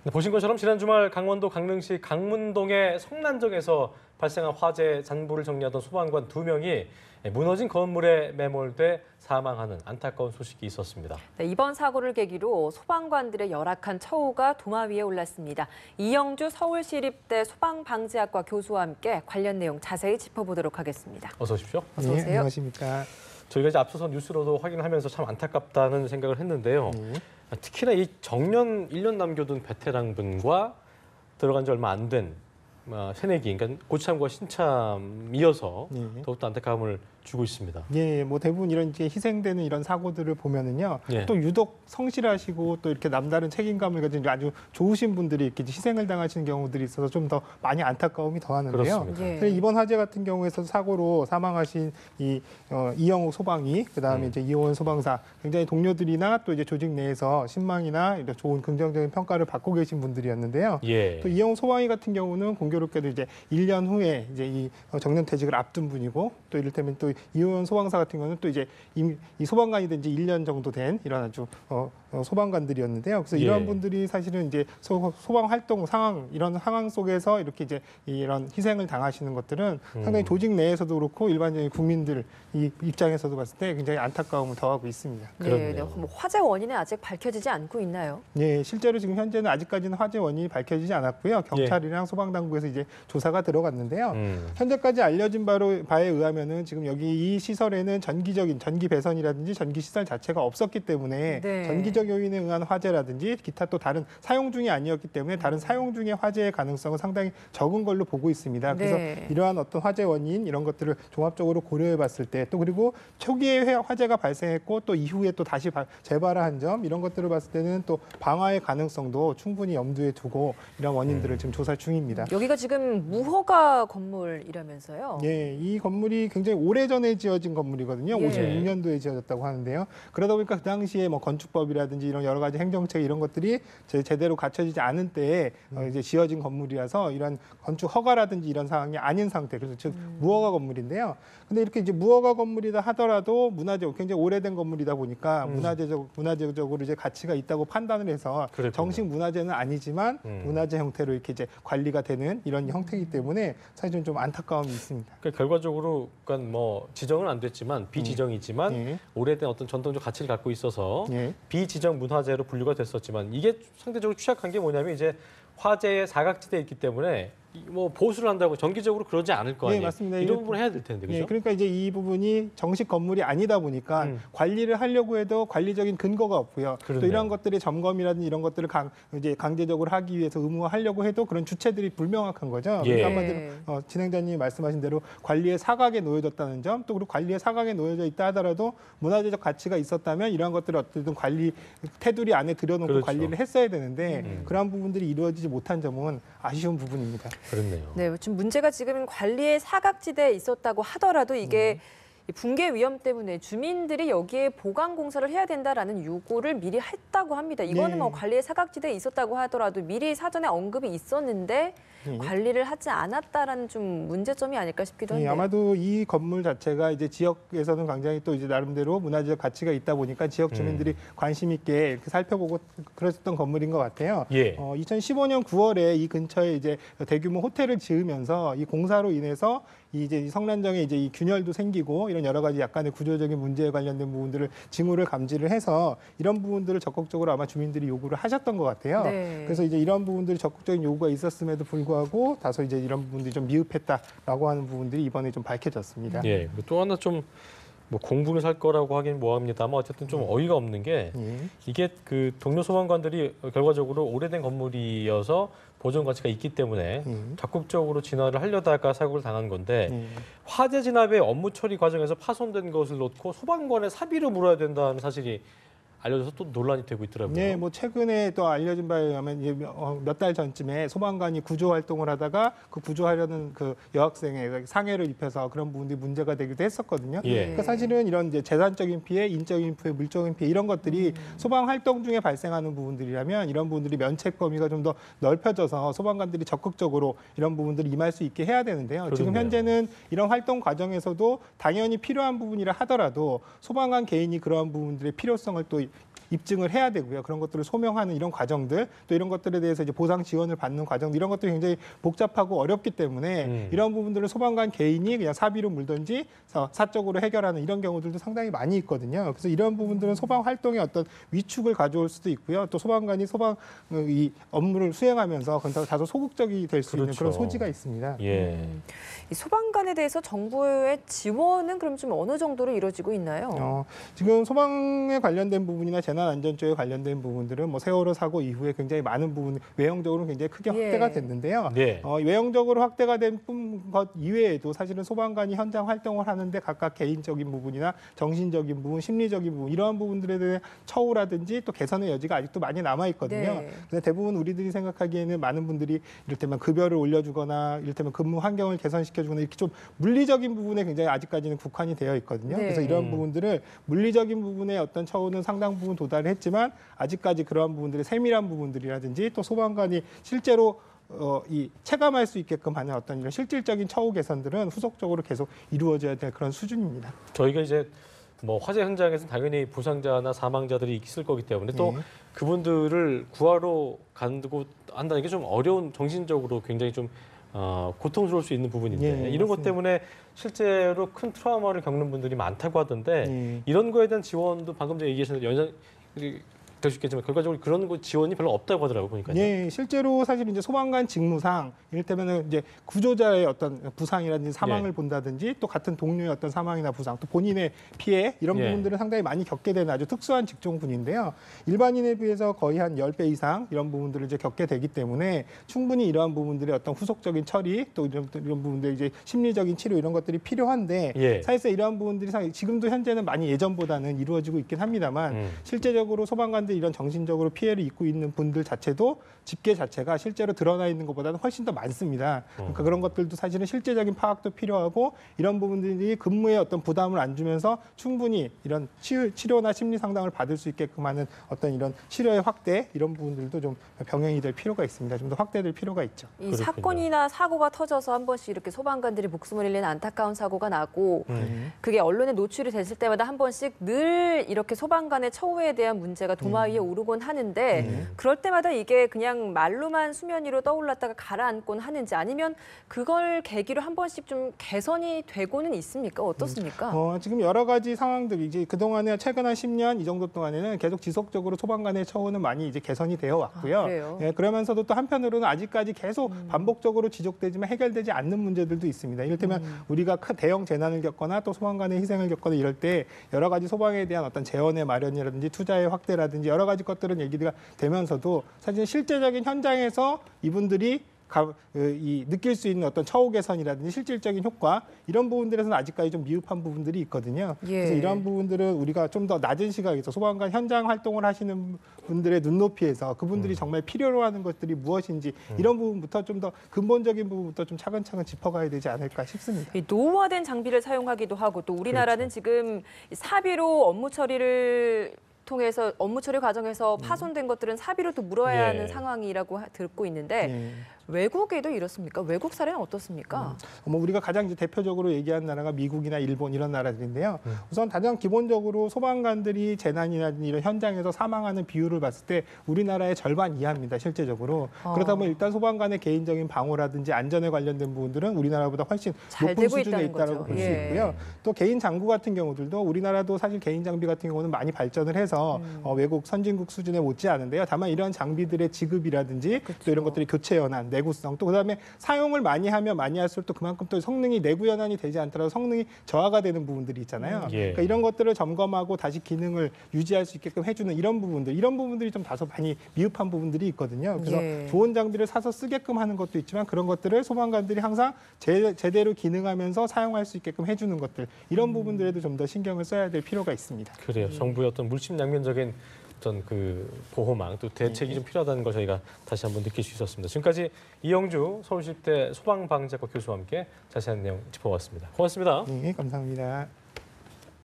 네, 보신 것처럼 지난 주말 강원도 강릉시 강문동의 성난정에서 발생한 화재 잔불을 정리하던 소방관 2명이 무너진 건물에 매몰돼 사망하는 안타까운 소식이 있었습니다. 네, 이번 사고를 계기로 소방관들의 열악한 처우가 도마 위에 올랐습니다. 이영주 서울시립대 소방방지학과 교수와 함께 관련 내용 자세히 짚어보도록 하겠습니다. 어서 오십시오. 어서 오세요. 네, 안녕하십니까. 저희가 이제 앞서서 뉴스로도 확인하면서 참 안타깝다는 생각을 했는데요. 특히나 이 정년 1년 남겨둔 베테랑분과 들어간 지 얼마 안 된 새내기, 그러니까 고참과 신참이어서 더욱더 안타까움을 주고 있습니다. 예, 뭐 대부분 이런 이제 희생되는 이런 사고들을 보면은요, 예. 또 유독 성실하시고 또 이렇게 남다른 책임감을 가진 아주 좋으신 분들이 이렇게 희생을 당하시는 경우들이 있어서 좀 더 많이 안타까움이 더하는데요. 그렇습니다. 예. 그래서 이번 화재 같은 경우에서 사고로 사망하신 이영욱 소방이, 그다음에 이제 이호원 소방사, 굉장히 동료들이나 또 이제 조직 내에서 신망이나 이런 좋은 긍정적인 평가를 받고 계신 분들이었는데요. 예. 또 이영욱 소방이 같은 경우는 공교롭게도 이제 1년 후에 이제 이 정년퇴직을 앞둔 분이고, 또 이를테면 또 이호원 소방사 같은 경우는 또 이제 이 소방관이 된 지 1년 정도 된 이런 아주 소방관들이었는데요. 그래서 이러한 분들이 사실은 이제 소방 활동 상황, 이런 상황 속에서 이렇게 이제 이런 희생을 당하시는 것들은 상당히 조직 내에서도 그렇고 일반적인 국민들 이 입장에서도 봤을 때 굉장히 안타까움을 더하고 있습니다. 네, 네. 뭐 화재 원인은 아직 밝혀지지 않고 있나요? 예, 실제로 지금 현재는 아직까지는 화재 원인이 밝혀지지 않았고요. 경찰이랑 소방당국에서 이제 조사가 들어갔는데요. 현재까지 알려진 바에 의하면은 지금 여기 이 시설에는 전기 배선이라든지 전기 시설 자체가 없었기 때문에 네. 전기적 요인에 의한 화재라든지 기타 또 다른 사용 중이 아니었기 때문에 다른 사용 중의 화재의 가능성은 상당히 적은 걸로 보고 있습니다. 그래서 네. 이러한 어떤 화재 원인 이런 것들을 종합적으로 고려해 봤을 때 또 그리고 초기에 화재가 발생했고 또 이후에 또 다시 재발한 점 이런 것들을 봤을 때는 또 방화의 가능성도 충분히 염두에 두고 이런 원인들을 지금 조사 중입니다. 여기가 지금 무허가 건물이라면서요? 예, 이 건물이 굉장히 오래전에 지어진 건물이거든요. 예. 56년도에 지어졌다고 하는데요. 그러다 보니까 그 당시에 뭐 건축법이라든지 이런 여러 가지 행정책 이런 것들이 제대로 갖춰지지 않은 때에 이제 지어진 건물이라서 이런 건축 허가라든지 이런 상황이 아닌 상태, 그래서 즉 무허가 건물인데요. 근데 이렇게 이제 무허가 건물이다 하더라도 문화재고 굉장히 오래된 건물이다 보니까 문화재적으로 이제 가치가 있다고 판단을 해서 그랬군요. 정식 문화재는 아니지만 문화재 형태로 이렇게 이제 관리가 되는 이런 형태이기 때문에 사실은 좀 안타까움이 있습니다. 그러니까 결과적으로 그러니까 뭐 지정은 안 됐지만 비지정이지만 예. 오래된 어떤 전통적 가치를 갖고 있어서 예. 비지정 문화재로 분류가 됐었지만 이게 상대적으로 취약한 게 뭐냐면 이제 화재의 사각지대에 있기 때문에 뭐 보수를 한다고 정기적으로 그러지 않을 거 아니에요. 네, 맞습니다. 이런 부분 해야 될 텐데, 그죠? 예, 그러니까 이제 이 부분이 정식 건물이 아니다 보니까 관리를 하려고 해도 관리적인 근거가 없고요. 그렇네요. 또 이런 것들의 점검이라든지 이런 것들을 이제 강제적으로 하기 위해서 의무화하려고 해도 그런 주체들이 불명확한 거죠. 예. 그러니까 한마디로 진행자님이 말씀하신 대로 관리의 사각에 놓여졌다는 점, 또 그리고 관리의 사각에 놓여져 있다 하더라도 문화재적 가치가 있었다면 이러한 것들을 어쨌든 관리 테두리 안에 들여놓고 그렇죠. 관리를 했어야 되는데 그러한 부분들이 이루어지지 못한 점은 아쉬운 부분입니다. 그렇네요. 네, 지금 문제가 지금 관리의 사각지대에 있었다고 하더라도 이게 붕괴 위험 때문에 주민들이 여기에 보강 공사를 해야 된다라는 요구를 미리 했다고 합니다. 이거는 네. 뭐 관리의 사각지대에 있었다고 하더라도 미리 사전에 언급이 있었는데 관리를 하지 않았다라는 좀 문제점이 아닐까 싶기도 네, 한데요. 아마도 이 건물 자체가 이제 지역에서는 굉장히 또 이제 나름대로 문화적 가치가 있다 보니까 지역 주민들이 관심 있게 이렇게 살펴보고 그랬었던 건물인 것 같아요. 예. 2015년 9월에 이 근처에 이제 대규모 호텔을 지으면서 이 공사로 인해서 이제 성난정에 이제 이 균열도 생기고 이런 여러 가지 약간의 구조적인 문제에 관련된 부분들을 징후를 감지를 해서 이런 부분들을 적극적으로 아마 주민들이 요구를 하셨던 것 같아요. 네. 그래서 이제 이런 부분들이 적극적인 요구가 있었음에도 불구하고 다소 이제 이런 부분들이 좀 미흡했다라고 하는 부분들이 이번에 좀 밝혀졌습니다. 예. 또 하나 좀 뭐 공분을 살 거라고 하긴 뭐합니다만 어쨌든 좀 어이가 없는 게 이게 그 동료 소방관들이 결과적으로 오래된 건물이어서 보존 가치가 있기 때문에 적극적으로 진화를 하려다가 사고를 당한 건데 화재 진압의 업무 처리 과정에서 파손된 것을 놓고 소방관의 사비로 물어야 된다는 사실이 알려져서 또 논란이 되고 있더라고요. 네, 뭐 최근에 또 알려진 바에 의하면 이제 몇 달 전쯤에 소방관이 구조 활동을 하다가 그 구조하려는 그 여학생의 상해를 입혀서 그런 부분들이 문제가 되기도 했었거든요. 예. 그러니까 사실은 이런 이제 재산적인 피해, 인적인 피해, 물적인 피해 이런 것들이 소방 활동 중에 발생하는 부분들이라면 이런 부분들이 면책 범위가 좀 더 넓혀져서 소방관들이 적극적으로 이런 부분들을 임할 수 있게 해야 되는데요. 지금 그렇네요. 현재는 이런 활동 과정에서도 당연히 필요한 부분이라 하더라도 소방관 개인이 그러한 부분들의 필요성을 또 입증을 해야 되고요. 그런 것들을 소명하는 이런 과정들, 또 이런 것들에 대해서 이제 보상 지원을 받는 과정, 이런 것들이 굉장히 복잡하고 어렵기 때문에 이런 부분들을 소방관 개인이 그냥 사비로 물든지 사적으로 해결하는 이런 경우들도 상당히 많이 있거든요. 그래서 이런 부분들은 소방 활동의 어떤 위축을 가져올 수도 있고요. 또 소방관이 소방 이 업무를 수행하면서 다소 소극적이 될 수 있는 그런 소지가 있습니다. 예. 이 소방관에 대해서 정부의 지원은 그럼 좀 어느 정도로 이루어지고 있나요? 지금 소방에 관련된 부분이나 재난안전조에 관련된 부분들은 뭐 세월호 사고 이후에 굉장히 많은 부분 외형적으로 굉장히 크게 확대가 됐는데요. 네. 외형적으로 확대가 된 것 이외에도 사실은 소방관이 현장 활동을 하는데 각각 개인적인 부분이나 정신적인 부분, 심리적인 부분 이러한 부분들에 대한 처우라든지 또 개선의 여지가 아직도 많이 남아 있거든요. 네. 근데 대부분 우리들이 생각하기에는 많은 분들이 이를테면 급여를 올려주거나 이를테면 근무 환경을 개선시켜주거나 이렇게 좀 물리적인 부분에 굉장히 아직까지는 국한이 되어 있거든요. 네. 그래서 이런 부분들을 물리적인 부분의 어떤 처우는 상당 부분 도달을 했지만 아직까지 그러한 부분들의 세밀한 부분들이라든지 또 소방관이 실제로 이 체감할 수 있게끔 하는 어떤 이런 실질적인 처우 개선들은 후속적으로 계속 이루어져야 될 그런 수준입니다. 저희가 이제 뭐 화재 현장에서 당연히 부상자나 사망자들이 있을 거기 때문에 또 그분들을 구하러 간다고 한다는 게 좀 어려운 정신적으로 굉장히 좀 고통스러울 수 있는 부분인데 이런 것 때문에 실제로 큰 트라우마를 겪는 분들이 많다고 하던데 이런 거에 대한 지원도 방금 전에 얘기하신 연장 될 수 있겠지만 결과적으로 그런 거 지원이 별로 없다고 하더라고요. 보니까요. 네, 실제로 사실 이제 소방관 직무상 이를테면 이제 구조자의 어떤 부상이라든지 사망을 본다든지 또 같은 동료의 어떤 사망이나 부상 또 본인의 피해 이런 부분들은 상당히 많이 겪게 되는 아주 특수한 직종군인데요. 일반인에 비해서 거의 한 10배 이상 이런 부분들을 이제 겪게 되기 때문에 충분히 이러한 부분들의 어떤 후속적인 처리 또 이런 부분들 이제 심리적인 치료 이런 것들이 필요한데 사실상 이러한 부분들이 지금도 현재는 많이 예전보다는 이루어지고 있긴 합니다만 실제적으로 소방관들 이런 정신적으로 피해를 입고 있는 분들 자체도 집계 자체가 실제로 드러나 있는 것보다는 훨씬 더 많습니다. 그러니까 그런 것들도 사실은 실제적인 파악도 필요하고 이런 부분들이 근무에 어떤 부담을 안 주면서 충분히 이런 치료나 심리 상담을 받을 수 있게끔 하는 어떤 이런 치료의 확대 이런 부분들도 좀 병행이 될 필요가 있습니다. 좀 더 확대될 필요가 있죠. 이 사건이나 사고가 터져서 한 번씩 이렇게 소방관들이 목숨을 잃는 안타까운 사고가 나고 그게 언론에 노출이 됐을 때마다 한 번씩 늘 이렇게 소방관의 처우에 대한 문제가 도마 위에 오르곤 하는데 그럴 때마다 이게 그냥 말로만 수면 위로 떠올랐다가 가라앉곤 하는지 아니면 그걸 계기로 한 번씩 좀 개선이 되고는 있습니까? 어떻습니까? 지금 여러 가지 상황들이 이제 그동안에 최근 한 10년 이 정도 동안에는 계속 지속적으로 소방관의 처우는 많이 이제 개선이 되어 왔고요. 그래요? 그러면서도 또 한편으로는 아직까지 계속 반복적으로 지속되지만 해결되지 않는 문제들도 있습니다. 이를테면 우리가 큰 대형 재난을 겪거나 또 소방관의 희생을 겪거나 이럴 때 여러 가지 소방에 대한 어떤 재원의 마련이라든지 투자의 확대라든지 여러 가지 것들은 얘기가 되면서도 사실 실제적인 현장에서 이분들이 느낄 수 있는 어떤 처우 개선이라든지 실질적인 효과 이런 부분들에서는 아직까지 좀 미흡한 부분들이 있거든요. 그래서 이런 부분들은 우리가 좀 더 낮은 시각에서 소방관 현장 활동을 하시는 분들의 눈높이에서 그분들이 정말 필요로 하는 것들이 무엇인지 이런 부분부터 좀 더 근본적인 부분부터 좀 차근차근 짚어가야 되지 않을까 싶습니다. 이 노후화된 장비를 사용하기도 하고 또 우리나라는 지금 사비로 업무 처리를 통해서 업무 처리 과정에서 파손된 것들은 사비로 또 물어야 하는 상황이라고 듣고 있는데 외국에도 이렇습니까? 외국 사례는 어떻습니까? 우리가 가장 이제 대표적으로 얘기하는 나라가 미국이나 일본 이런 나라들인데요. 우선 가장 기본적으로 소방관들이 재난이나 이런 현장에서 사망하는 비율을 봤을 때 우리나라의 절반 이하입니다. 실제적으로. 그렇다 보면 일단 소방관의 개인적인 방호라든지 안전에 관련된 부분들은 우리나라보다 훨씬 높은 수준에 있다고 볼 수 있고요. 또 개인 장구 같은 경우들도 우리나라도 사실 개인 장비 같은 경우는 많이 발전을 해서 외국 선진국 수준에 못지않은데요. 다만 이런 장비들의 지급이라든지 또 이런 것들이 교체 연한 내구성 또 그다음에 사용을 많이 하면 많이 할수록 또 그만큼 또 성능이 내구 연한이 되지 않더라도 성능이 저하가 되는 부분들이 있잖아요. 그러니까 이런 것들을 점검하고 다시 기능을 유지할 수 있게끔 해주는 이런 부분들이 좀 다소 많이 미흡한 부분들이 있거든요. 그래서 좋은 장비를 사서 쓰게끔 하는 것도 있지만 그런 것들을 소방관들이 항상 제대로 기능하면서 사용할 수 있게끔 해주는 것들 이런 부분들에도 좀 더 신경을 써야 될 필요가 있습니다. 그래요. 정부의 어떤 물심양면적인 어떤 그 보호망 또 대책이 좀 필요하다는 걸 저희가 다시 한번 느낄 수 있었습니다. 지금까지 이영주 서울시립대 소방방재학과 교수와 함께 자세한 내용 짚어봤습니다. 고맙습니다. 네, 감사합니다.